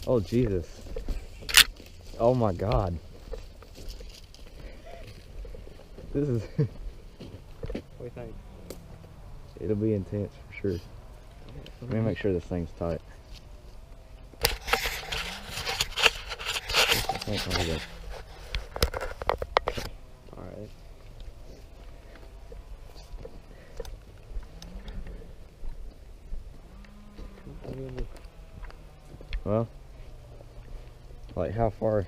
Oh, Jesus. Oh, my God. This is... What do you think? It'll be intense for sure. Let me make sure this thing's tight. I think I'll go. Alright. Well, like how far?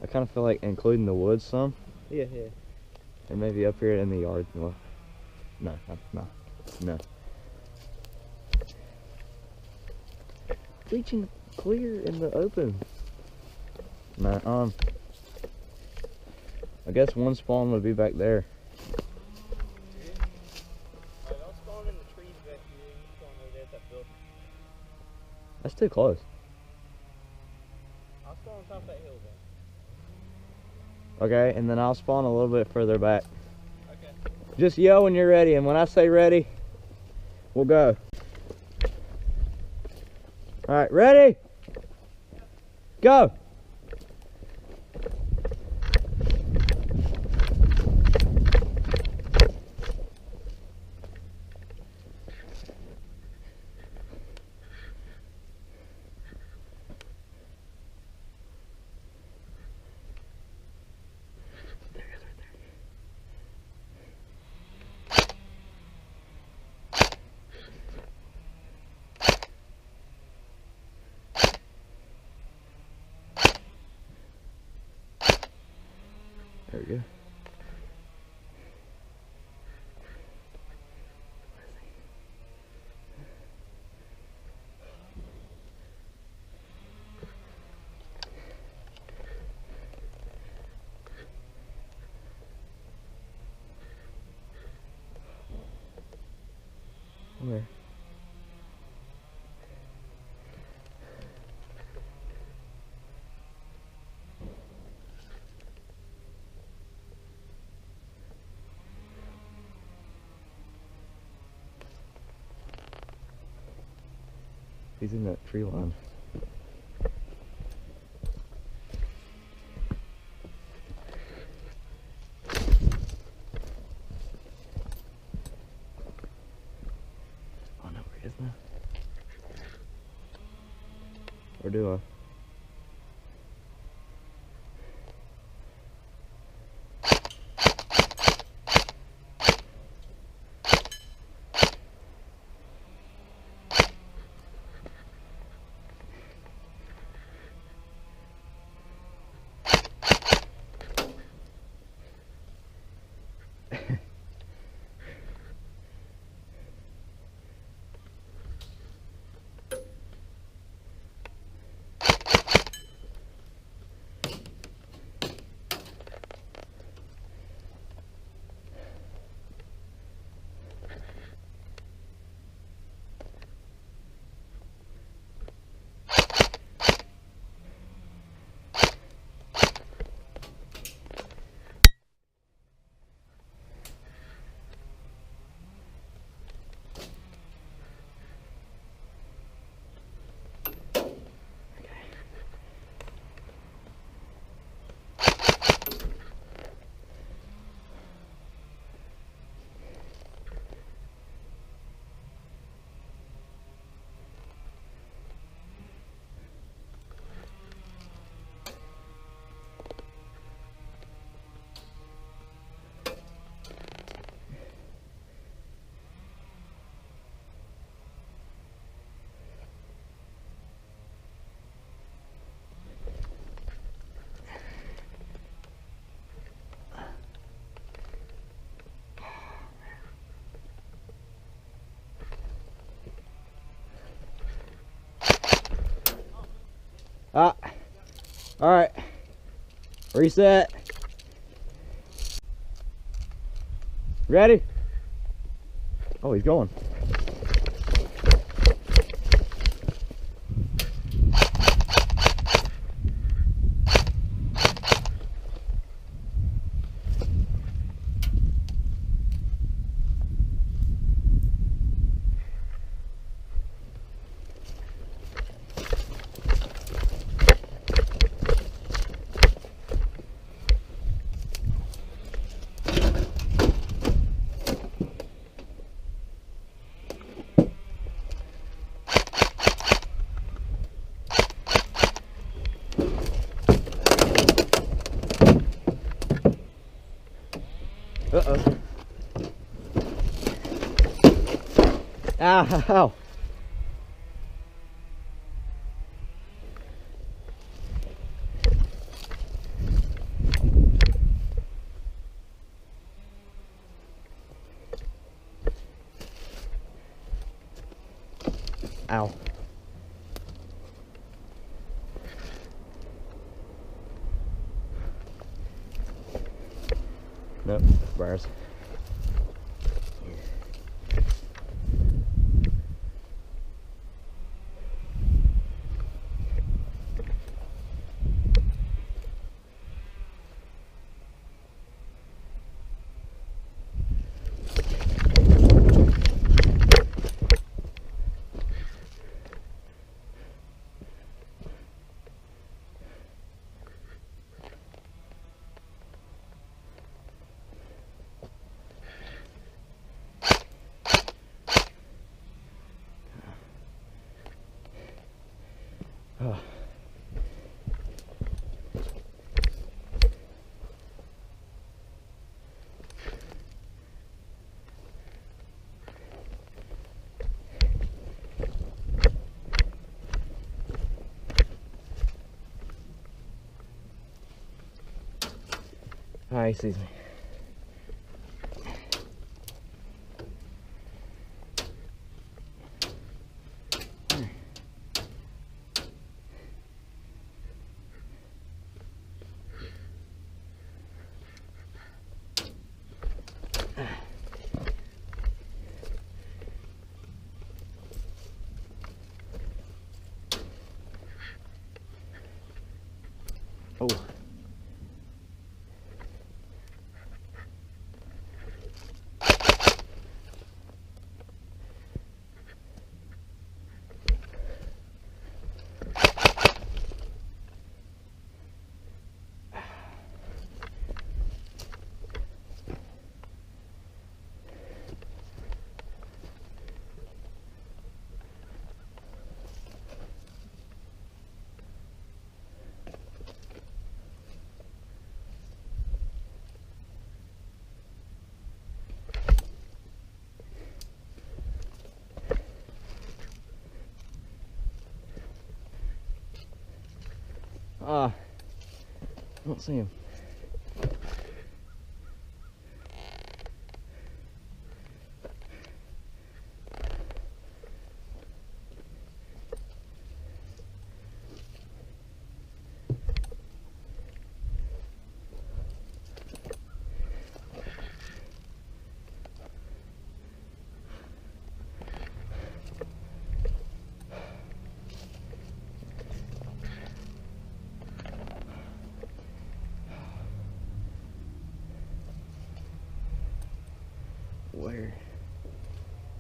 I kind of feel like including the woods some. Yeah. And maybe up here in the yard. Well, no. Bleaching clear in the open. No, I guess one spawn would be back there. I'll spawn in the trees back here. You spawn over there at that building. That's too close. I'll spawn on top of that hill then. Okay, and then I'll spawn a little bit further back. Okay. Just yell when you're ready, and when I say ready, we'll go. All right, ready? Go. There we go. Where? He's in that tree line. Oh no, where is that? Or do I? Ah, all right, reset. Ready? Oh, he's going. Ow. Ow. Nope, bars. Oh. Ah, he sees me. Oh. Ah, I don't see him. Where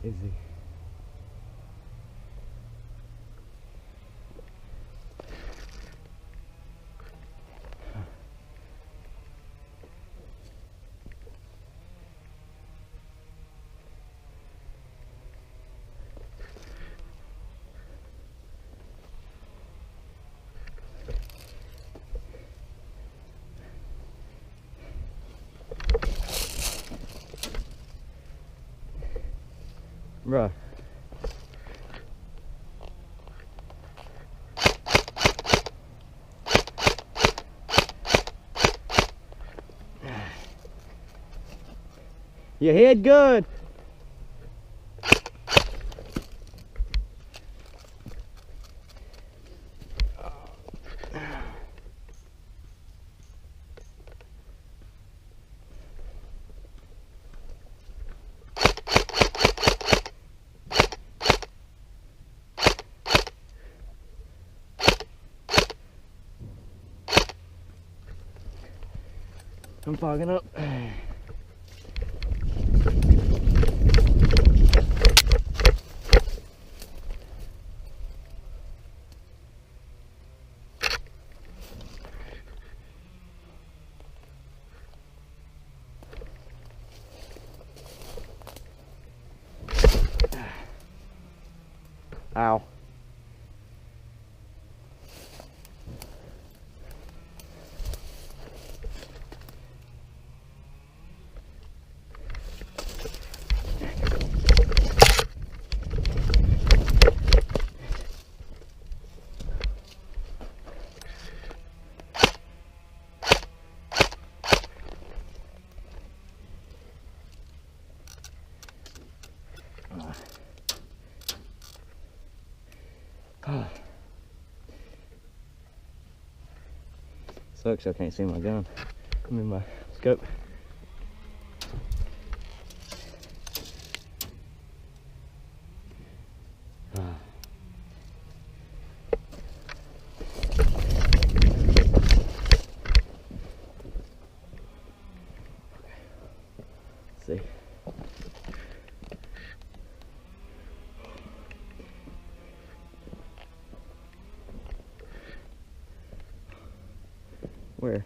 is he? Bruh. You hit good. I'm fogging up. Ow. Sucks I can't see my gun. I'm in my scope. See. Where?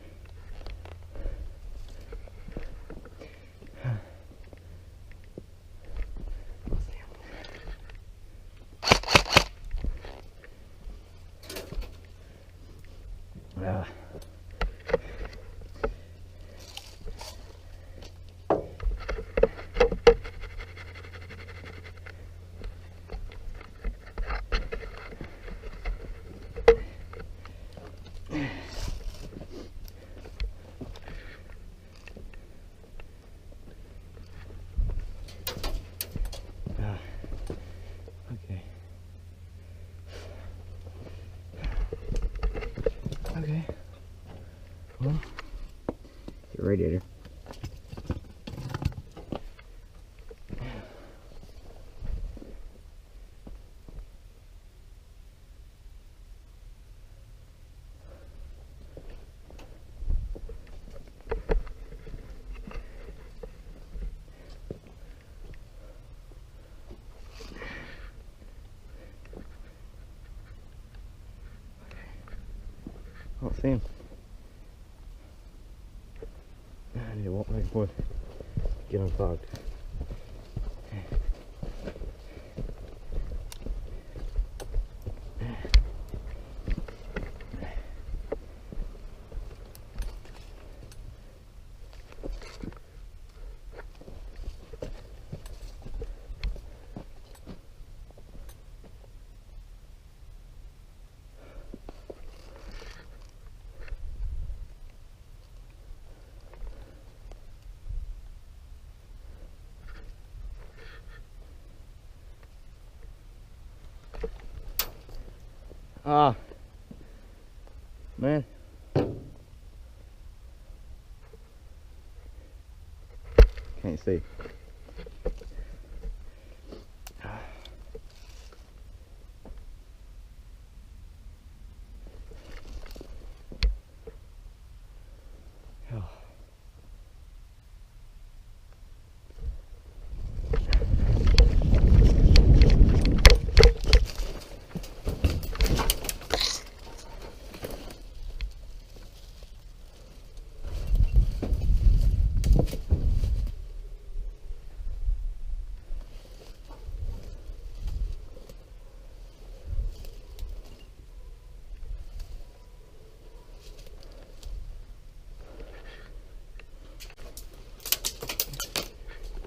Ah. Okay. Okay. Well, the radiator. I don't see him. I need to walk back and forth. Get unfogged. Ah, man. Can't see. Oh.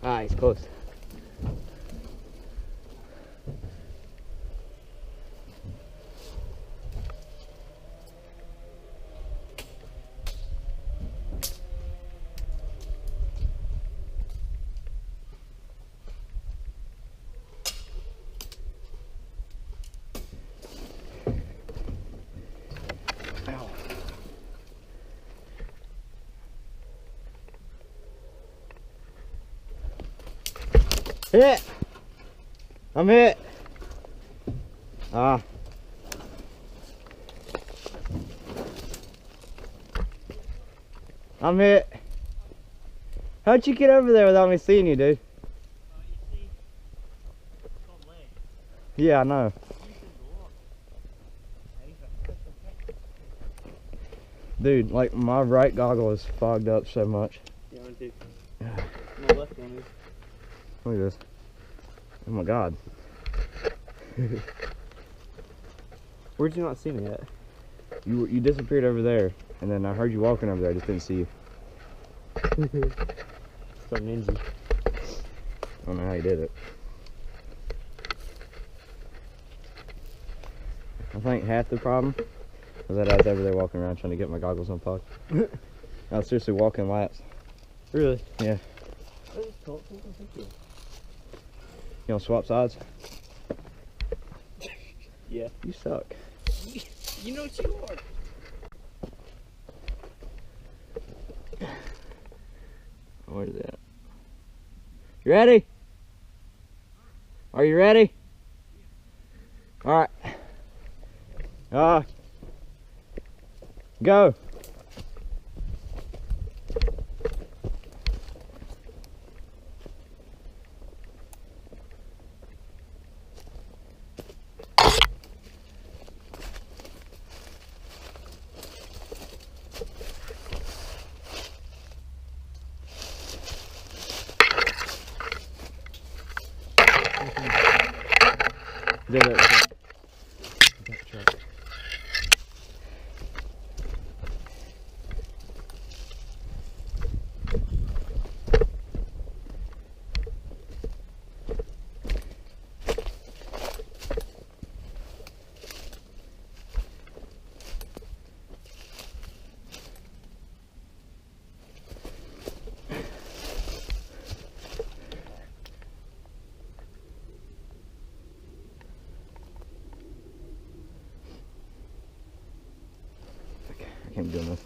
Ah, he's close. Ow. Hit! I'm hit! Ah. I'm hit. How'd you get over there without me seeing you, dude? You see, it's got legs. Yeah, I know. Dude, like my right goggle is fogged up so much. Yeah, mine too. My left one is. Look at this. Oh my god. Where'd you not see me at? You disappeared over there, and then I heard you walking over there. I just didn't see you. So ninja. I don't know how you did it. I think half the problem was that I was over there walking around trying to get my goggles unfogged. I was seriously walking laps. Really? Yeah. I just told you. You want to swap sides? Yeah. You suck. You know what you are. Where's it at? You ready? Are you ready? Alright. Go. Is that truck? I can't do this.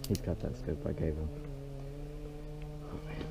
He's got that scope I gave him. Oh, man.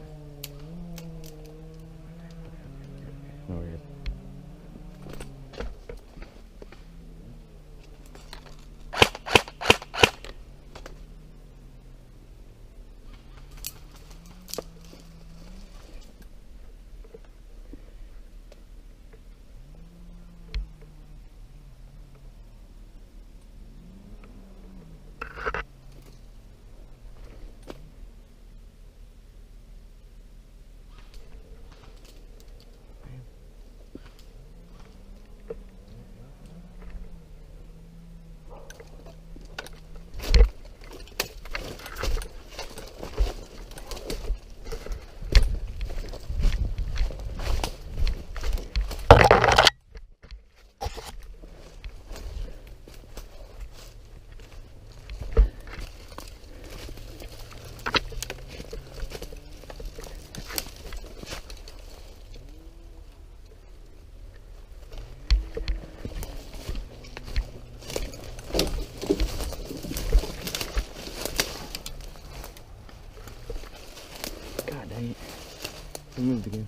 once again.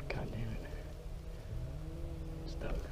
God damn it. Stuck.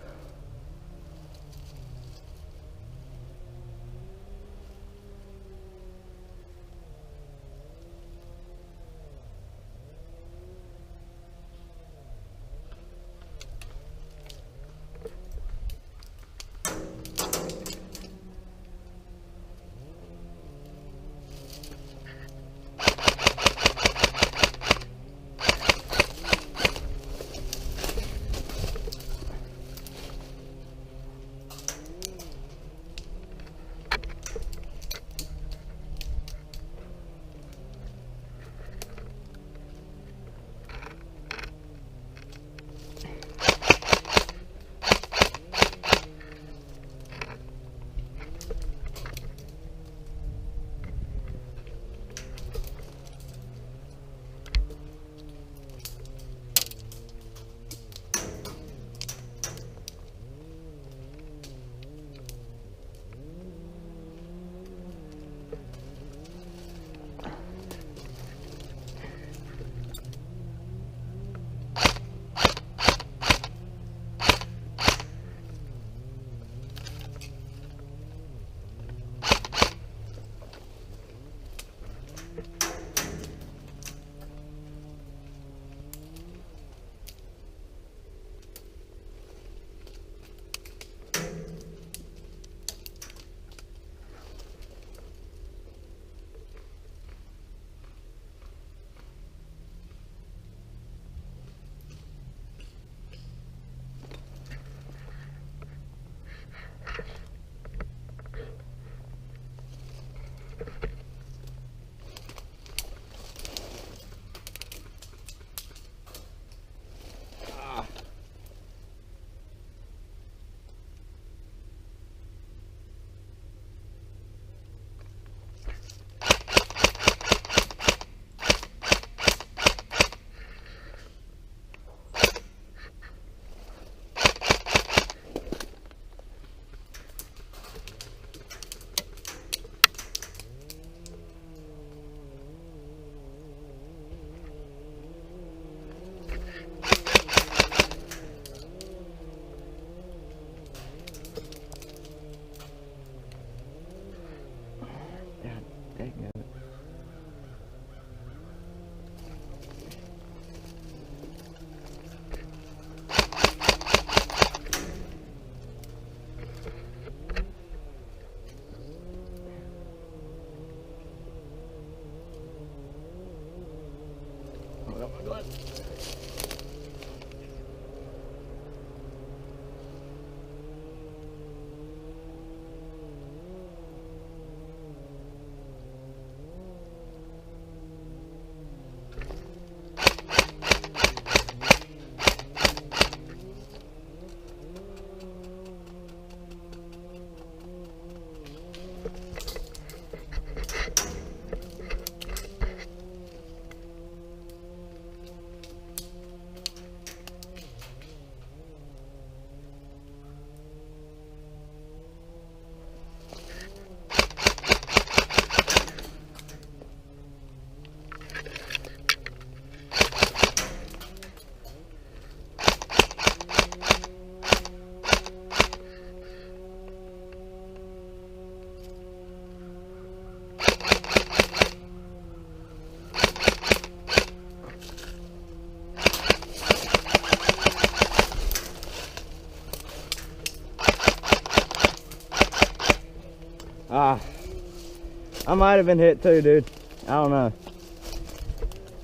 I might have been hit too, dude. I don't know.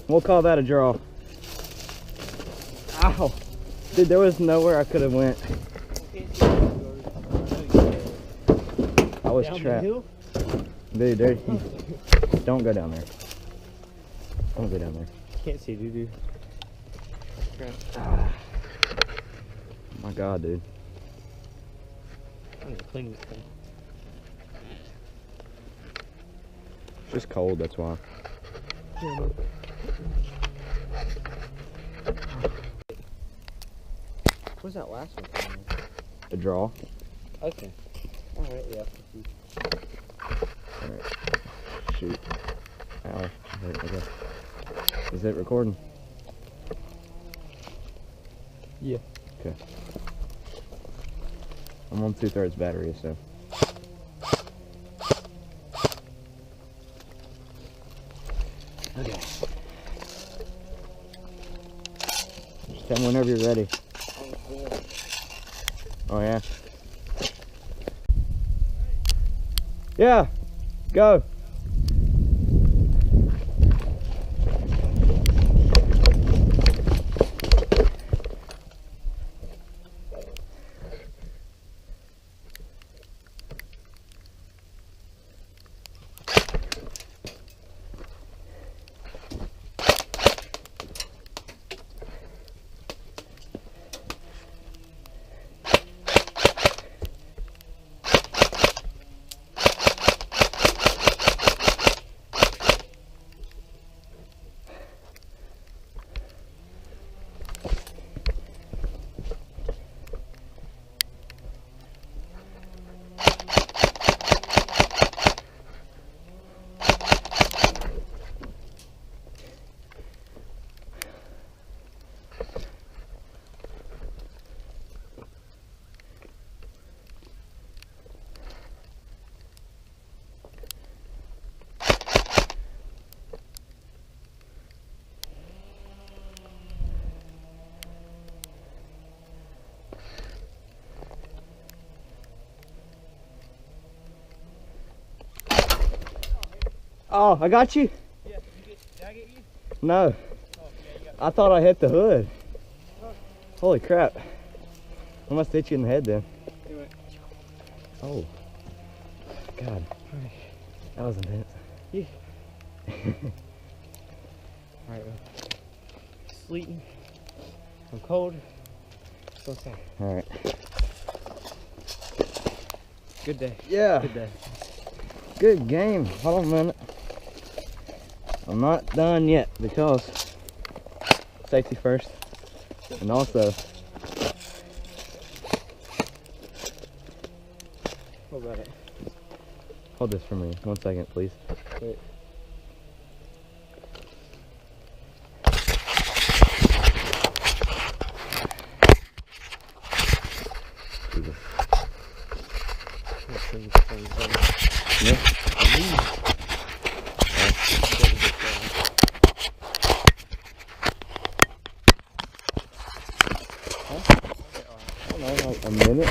We'll call that a draw. Ow. Dude, there was nowhere I could have went. I was trapped. Dude, don't go down there. Don't go down there. Can't see, dude. Ah. My God, dude. I need to clean this thing. It's just cold, that's why. What's that last one? A draw. Okay. Alright, yeah. Alright. Shoot. Ow. Okay. Is it recording? Yeah. Okay. I'm on 2/3 battery, so. Okay. Just tell me whenever you're ready. Oh yeah. Yeah. Go. Oh, I got you? Yeah, did I get you? No. Oh, yeah, you got I thought I hit the hood. Holy crap. I must hit you in the head then. me. Went. Oh. God. That was intense. Yeah. Alright, well. It's sleeting. I'm cold. So sad. Alright. Good day. Yeah. Good day. Good game. Hold on a minute. I'm not done yet because safety first. And also, What about it? hold this for me 1 second, please. Wait. Jesus. Yeah. I don't know, like a minute.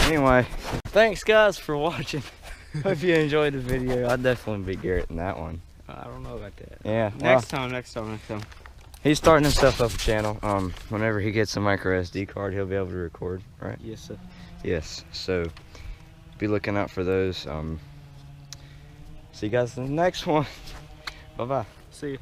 Anyway, thanks guys for watching. Hope you enjoyed the video. I'd definitely beat Garrett in that one. I don't know about that. Yeah. Next time. He's starting himself up a channel. Whenever he gets a micro SD card, he'll be able to record, right? Yes, sir. Yes. So be looking out for those. See you guys in the next one. Bye bye. See you.